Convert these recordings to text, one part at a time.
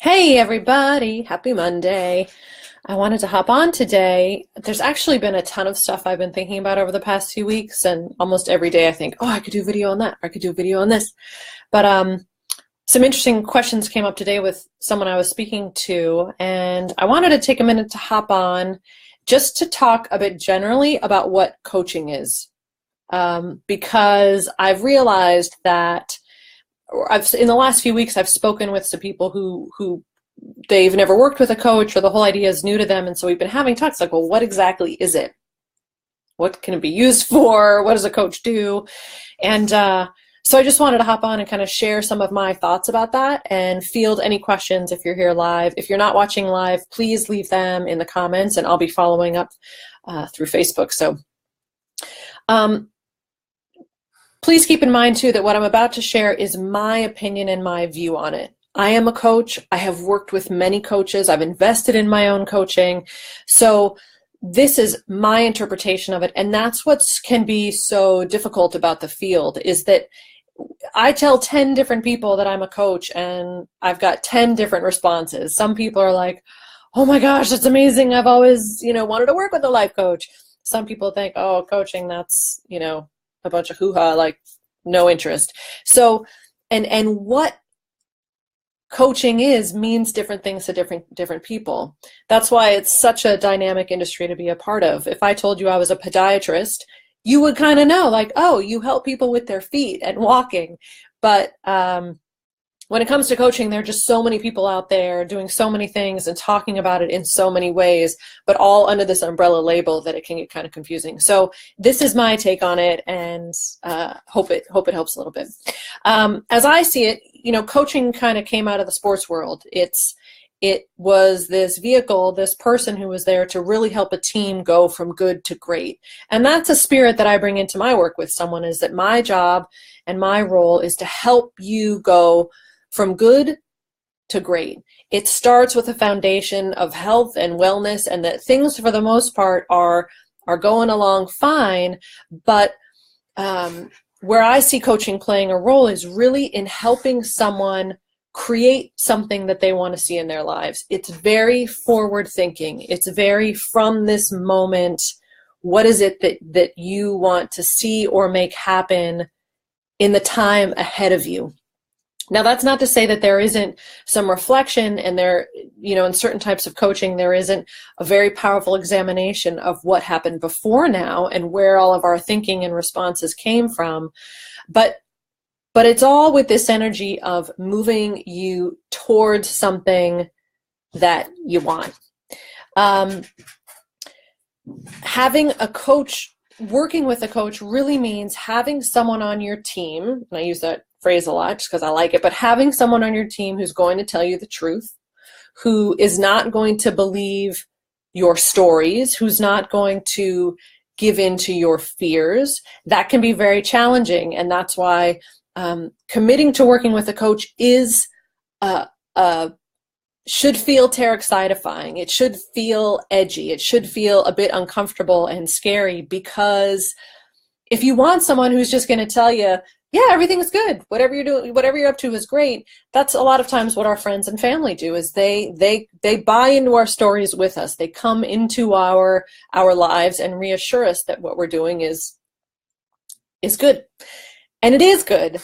Hey everybody, happy Monday. I wanted to hop on today. There's actually been a ton of stuff I've been thinking about over the past few weeks, and almost every day I think, oh, I could do a video on that, or I could do a video on this. But some interesting questions came up today with someone I was speaking to, and I wanted to take a minute to hop on just to talk a bit generally about what coaching is. Because I've realized that in the last few weeks, I've spoken with some people who they've never worked with a coach, or the whole idea is new to them. And so we've been having talks like, well, what exactly is it? What can it be used for? What does a coach do? And so I just wanted to hop on and kind of share some of my thoughts about that and field any questions if you're here live. If you're not watching live, please leave them in the comments, and I'll be following up through Facebook. So please keep in mind, too, that what I'm about to share is my opinion and my view on it. I am a coach. I have worked with many coaches. I've invested in my own coaching. So this is my interpretation of it. And that's what can be so difficult about the field, is that I tell 10 different people that I'm a coach, and I've got 10 different responses. Some people are like, oh my gosh, that's amazing. I've always, wanted to work with a life coach. Some people think, oh, coaching, that's, a bunch of hoo-ha, like no interest. So, and what coaching means different things to different people. That's why it's such a dynamic industry to be a part of. If I told you I was a podiatrist, you would kind of know, like, oh, you help people with their feet and walking. But when it comes to coaching, there are just so many people out there doing so many things and talking about it in so many ways, but all under this umbrella label that it can get kind of confusing. So this is my take on it, and hope it helps a little bit. As I see it, coaching kind of came out of the sports world. It was this vehicle, this person who was there to really help a team go from good to great. And that's a spirit that I bring into my work with someone, is that my job and my role is to help you go from good to great. It starts with a foundation of health and wellness, and that things for the most part are going along fine. But where I see coaching playing a role is really in helping someone create something that they want to see in their lives. It's very forward thinking. It's very from this moment, what is it that you want to see or make happen in the time ahead of you? Now, that's not to say that there isn't some reflection, and there, in certain types of coaching, there isn't a very powerful examination of what happened before now and where all of our thinking and responses came from. But it's all with this energy of moving you towards something that you want. Having a coach, working with a coach, really means having someone on your team, and I use that phrase a lot just because I like it, but having someone on your team who's going to tell you the truth, who is not going to believe your stories, who's not going to give in to your fears. That can be very challenging, and that's why committing to working with a coach is should feel Tarek-sidifying. It should feel edgy. It should feel a bit uncomfortable and scary, because if you want someone who's just going to tell you, yeah, everything's good, whatever you're doing, whatever you're up to is great, that's a lot of times what our friends and family do, is they buy into our stories with us. They come into our lives and reassure us that what we're doing is good. And it is good.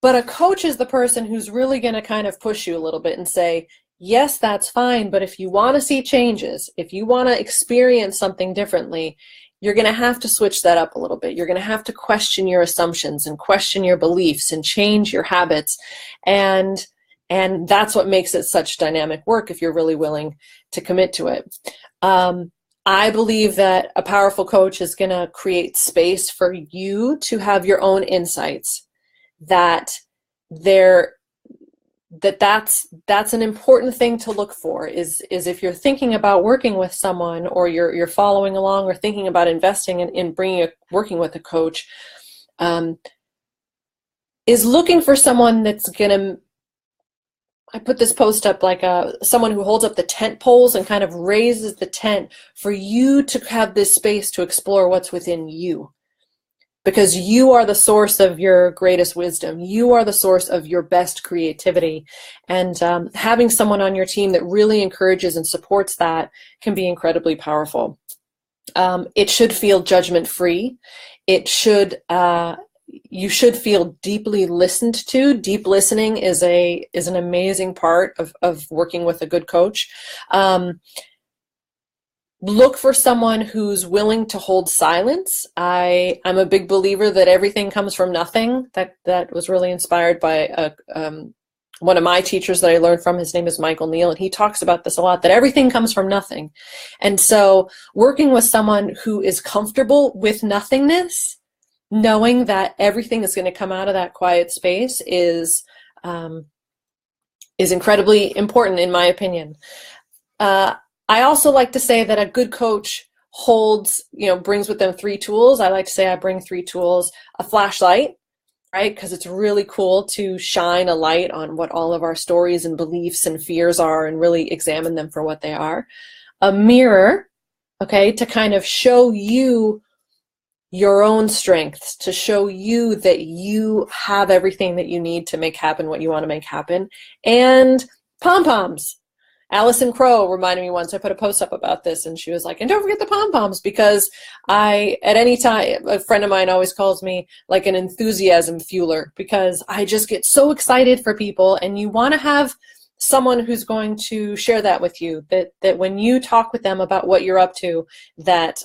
But a coach is the person who's really going to kind of push you a little bit and say, yes, that's fine, but if you want to see changes, if you want to experience something differently, you're going to have to switch that up a little bit. You're going to have to question your assumptions and question your beliefs and change your habits. And that's what makes it such dynamic work, if you're really willing to commit to it. I believe that a powerful coach is going to create space for you to have your own insights, that's an important thing to look for, is if you're thinking about working with someone, or you're following along, or thinking about investing in working with a coach, is looking for someone that's gonna, I put this post up like someone who holds up the tent poles and kind of raises the tent for you to have this space to explore what's within you. because you are the source of your greatest wisdom. You are the source of your best creativity. And having someone on your team that really encourages and supports that can be incredibly powerful. It should feel judgment-free. It should, you should feel deeply listened to. Deep listening is an amazing part of working with a good coach. Look for someone who's willing to hold silence. I'm a big believer that everything comes from nothing. That was really inspired by one of my teachers that I learned from. His name is Michael Neal, and he talks about this a lot, that everything comes from nothing. And so working with someone who is comfortable with nothingness, knowing that everything is going to come out of that quiet space is incredibly important, in my opinion. I also like to say that a good coach brings with them 3 tools. I like to say I bring 3 tools: a flashlight, right? Because it's really cool to shine a light on what all of our stories and beliefs and fears are and really examine them for what they are. A mirror, okay, to kind of show you your own strengths, to show you that you have everything that you need to make happen what you want to make happen. And pom-poms. Alison Crow reminded me once, I put a post up about this, and she was like, and don't forget the pom-poms, because at any time, a friend of mine always calls me like an enthusiasm fueler, because I just get so excited for people, and you want to have someone who's going to share that with you, that when you talk with them about what you're up to, that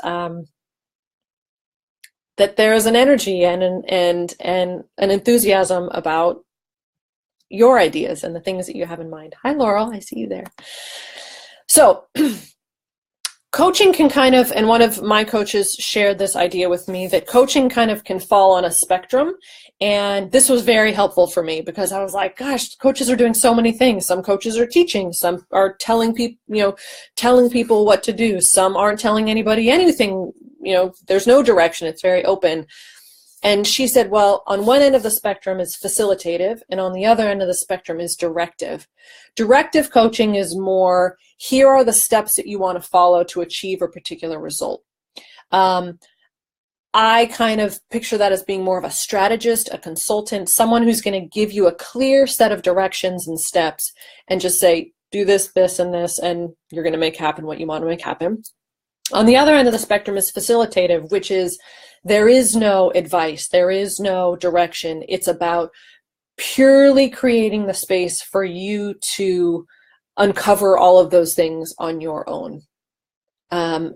there's an energy and an enthusiasm about your ideas and the things that you have in mind. Hi, Laurel, I see you there. So coaching can kind of, and one of my coaches shared this idea with me, that coaching kind of can fall on a spectrum. And this was very helpful for me, because I was like, gosh, coaches are doing so many things. Some coaches are teaching, some are telling people what to do. Some aren't telling anybody anything. There's no direction. It's very open. And she said, well, on one end of the spectrum is facilitative, and on the other end of the spectrum is directive. Directive coaching is more, here are the steps that you want to follow to achieve a particular result. I kind of picture that as being more of a strategist, a consultant, someone who's going to give you a clear set of directions and steps and just say, do this, this, and this, and you're going to make happen what you want to make happen. On the other end of the spectrum is facilitative, which is, there is no advice, there is no direction. It's about purely creating the space for you to uncover all of those things on your own.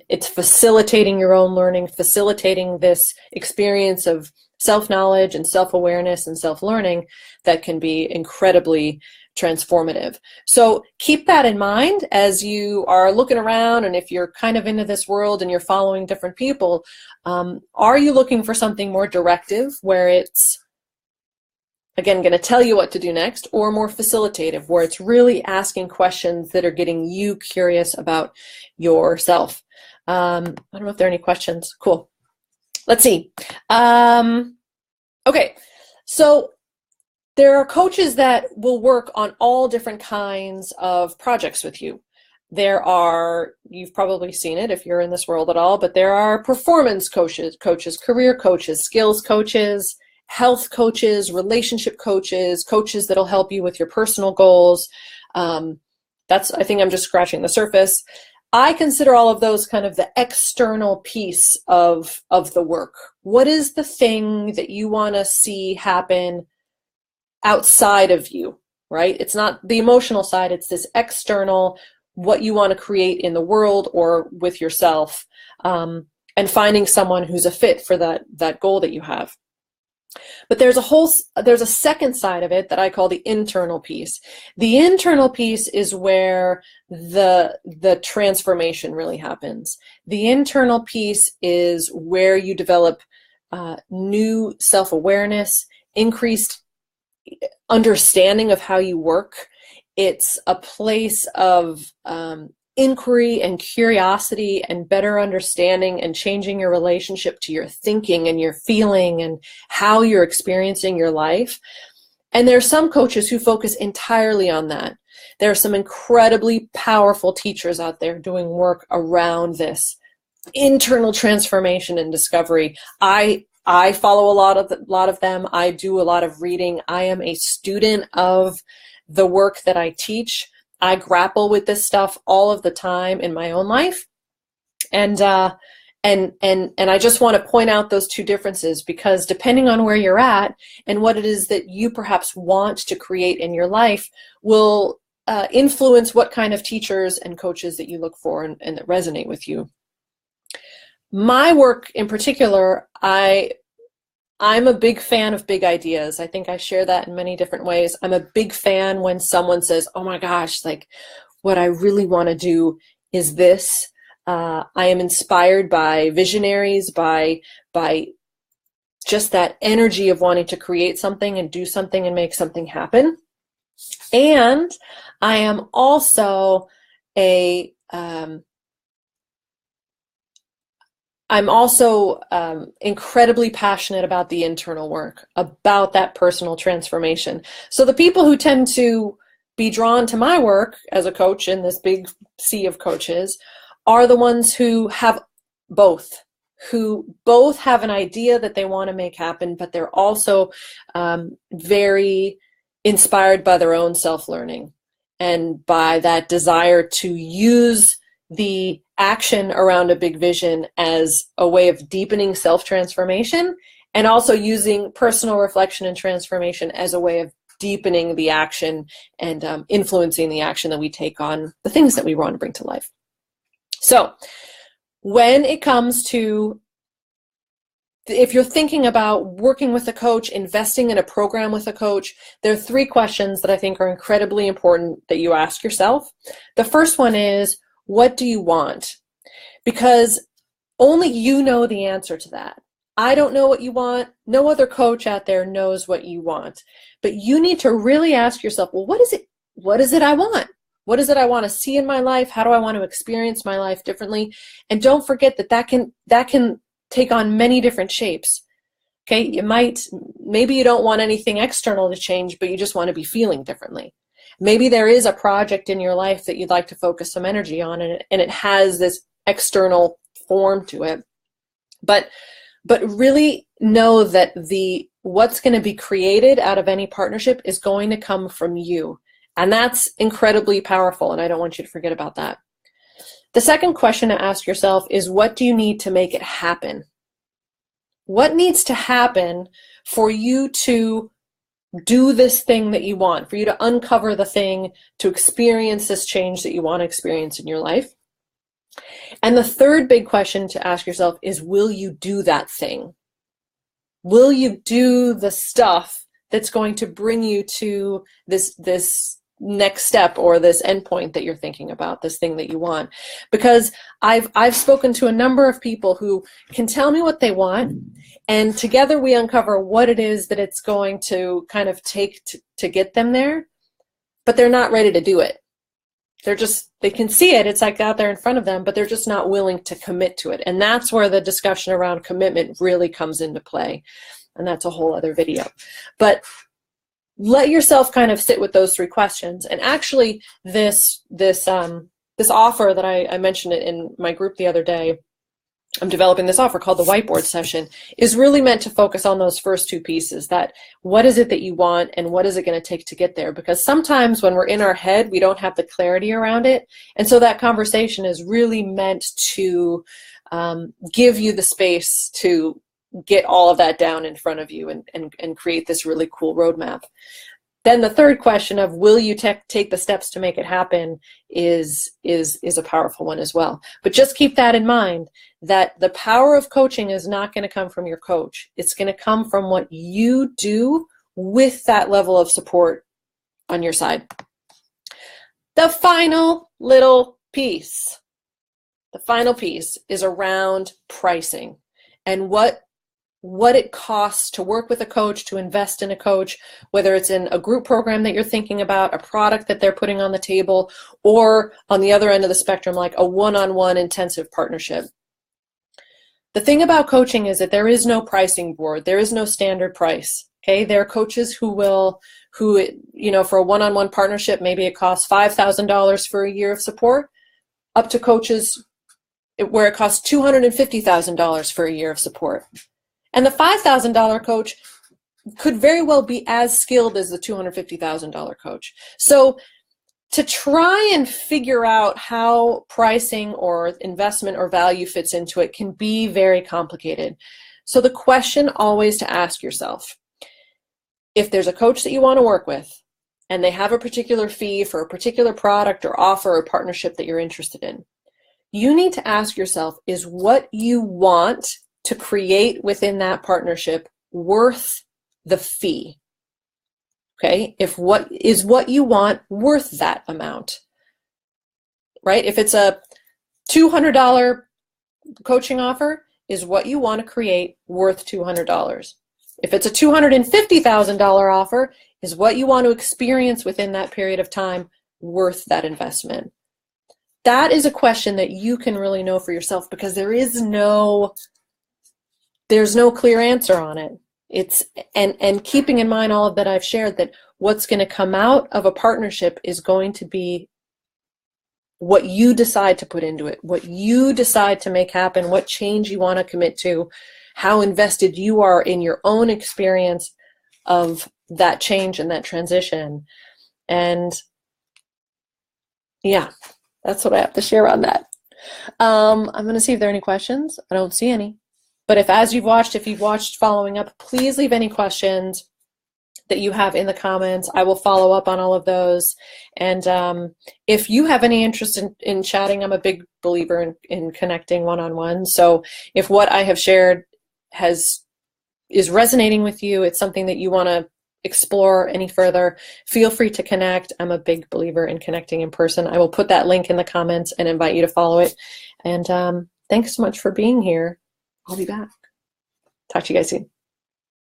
It's facilitating your own learning, facilitating this experience of self-knowledge and self-awareness and self-learning that can be incredibly transformative. So keep that in mind as you are looking around, and if you're kind of into this world and you're following different people, are you looking for something more directive, where it's, again, going to tell you what to do next, or more facilitative, where it's really asking questions that are getting you curious about yourself? I don't know if there are any questions. Cool. Let's see. Okay, so there are coaches that will work on all different kinds of projects with you. There are, you've probably seen it if you're in this world at all, but there are performance coaches, career coaches, skills coaches, health coaches, relationship coaches, coaches that'll help you with your personal goals. I think I'm just scratching the surface. I consider all of those kind of the external piece of the work. What is the thing that you want to see happen outside of you, right? It's not the emotional side, it's this external, what you want to create in the world or with yourself, and finding someone who's a fit for that goal that you have. But there's a second side of it that I call the internal piece. The internal piece is where the transformation really happens. The internal piece is where you develop new self-awareness, increased understanding of how you work. It's a place of inquiry and curiosity and better understanding and changing your relationship to your thinking and your feeling and how you're experiencing your life. And there are some coaches who focus entirely on that. There are some incredibly powerful teachers out there doing work around this internal transformation and discovery. I I follow a lot of them. I do a lot of reading. I am a student of the work that I teach. I grapple with this stuff all of the time in my own life. And I just want to point out those two differences, because depending on where you're at and what it is that you perhaps want to create in your life will influence what kind of teachers and coaches that you look for and that resonate with you. My work in particular, I'm a big fan of big ideas. I think I share that in many different ways. I'm a big fan when someone says, oh my gosh, like what I really want to do is this. I am inspired by visionaries, by just that energy of wanting to create something and do something and make something happen. And I am also incredibly passionate about the internal work, about that personal transformation. So the people who tend to be drawn to my work as a coach in this big sea of coaches are the ones who have both, who both have an idea that they want to make happen, but they're also very inspired by their own self-learning and by that desire to use the action around a big vision as a way of deepening self-transformation, and also using personal reflection and transformation as a way of deepening the action and influencing the action that we take on the things that we want to bring to life. So when it comes to, if you're thinking about working with a coach, investing in a program with a coach, there are 3 questions that I think are incredibly important that you ask yourself. The first one is, what do you want? Because only you know the answer to that. I don't know what you want. No other coach out there knows what you want. But you need to really ask yourself, well, what is it I want? What is it I want to see in my life? How do I want to experience my life differently? And don't forget that can take on many different shapes. Okay, maybe you don't want anything external to change, but you just want to be feeling differently. Maybe there is a project in your life that you'd like to focus some energy on, and it has this external form to it. But really know that what's going to be created out of any partnership is going to come from you. And that's incredibly powerful, and I don't want you to forget about that. The second question to ask yourself is, what do you need to make it happen? What needs to happen for you to do this thing that you want, for you to uncover the thing, to experience this change that you want to experience in your life? And the third big question to ask yourself is, will you do that thing? Will you do the stuff that's going to bring you to this next step or this endpoint that you're thinking about, this thing that you want? Because I've spoken to a number of people who can tell me what they want, and together we uncover what it is that it's going to kind of take to get them there, but they're not ready to do it. They can see it, it's like out there in front of them, but they're just not willing to commit to it. And that's where the discussion around commitment really comes into play. And that's a whole other video. But let yourself kind of sit with those 3 questions. And actually this offer that I mentioned it in my group the other day, I'm developing this offer called the Whiteboard Session, is really meant to focus on those first 2 pieces, that what is it that you want and what is it going to take to get there? Because sometimes when we're in our head, we don't have the clarity around it. And so that conversation is really meant to give you the space to get all of that down in front of you and create this really cool roadmap. Then the third question of, will you take the steps to make it happen, is a powerful one as well. But just keep that in mind, that the power of coaching is not going to come from your coach. It's going to come from what you do with that level of support on your side. The final little piece. The final piece is around pricing and what it costs to work with a coach, to invest in a coach, whether it's in a group program that you're thinking about, a product that they're putting on the table, or on the other end of the spectrum, like a one-on-one intensive partnership. The thing about coaching is that there is no pricing board. There is no standard price. Okay, there are coaches who for a one-on-one partnership, maybe it costs $5,000 for a year of support, up to coaches where it costs $250,000 for a year of support. And the $5,000 coach could very well be as skilled as the $250,000 coach. So to try and figure out how pricing or investment or value fits into it can be very complicated. So the question always to ask yourself, if there's a coach that you want to work with and they have a particular fee for a particular product or offer or partnership that you're interested in, you need to ask yourself, is what you want to create within that partnership worth the fee? Okay, if what you want worth that amount, right? If it's a $200 coaching offer, is what you want to create worth $200? If it's a $250,000 offer, is what you want to experience within that period of time worth that investment? That is a question that you can really know for yourself, because there's no clear answer on it. And keeping in mind all of that I've shared, that what's going to come out of a partnership is going to be what you decide to put into it, what you decide to make happen, what change you want to commit to, how invested you are in your own experience of that change and that transition. And yeah, that's what I have to share on that. I'm going to see if there are any questions. I don't see any. But if you've watched following up, please leave any questions that you have in the comments. I will follow up on all of those. And if you have any interest in chatting, I'm a big believer in connecting one-on-one. So if what I have shared is resonating with you, it's something that you want to explore any further, feel free to connect. I'm a big believer in connecting in person. I will put that link in the comments and invite you to follow it. And thanks so much for being here. I'll be back. Talk to you guys soon.